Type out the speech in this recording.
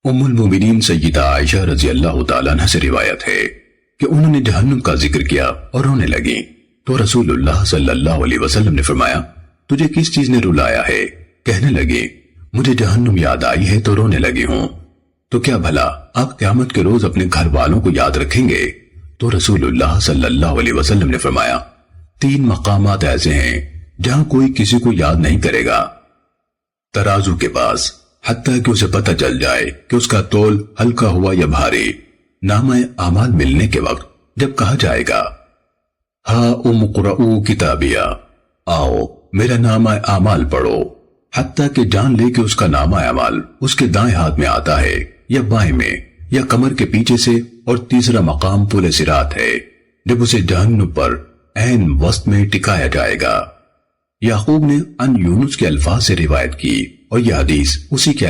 ام المومنین سیدہ عائشہ رضی اللہ تعالیٰ عنہ سے روایت ہے کہ انہوں نے جہنم کا ذکر کیا اور رونے لگیں تو رسول اللہ صلی اللہ علیہ وسلم نے فرمایا تجھے کس چیز نے رلایا ہے؟ کہنے لگے مجھے جہنم یاد آئی ہے تو رونے لگی ہوں۔ تو کیا بھلا آپ قیامت کے روز اپنے گھر والوں کو یاد رکھیں گے؟ تو رسول اللہ صلی اللہ علیہ وسلم نے فرمایا 3 مقامات ایسے ہیں جہاں کوئی کسی کو یاد نہیں کرے گا، ترازو کے پاس حتیٰ کہ اسے پتہ چل جائے کہ اس کا تول ہلکا ہوا یا بھاری، نامہ اعمال ملنے کے وقت جب کہا جائے گا ہا اقرؤوا کتابیہ، آؤ میرا نامہ اعمال پڑھو، حتیٰ کہ جان لے کہ اس کا نامہ اعمال اس کے دائیں ہاتھ میں آتا ہے یا بائیں میں یا کمر کے پیچھے سے، اور تیسرا مقام پل صراط ہے جب اسے جہنم پر عین وسط میں ٹکایا جائے گا۔ یعقوب نے ان یونس کے الفاظ سے روایت کی اور یہ حدیث اسی کے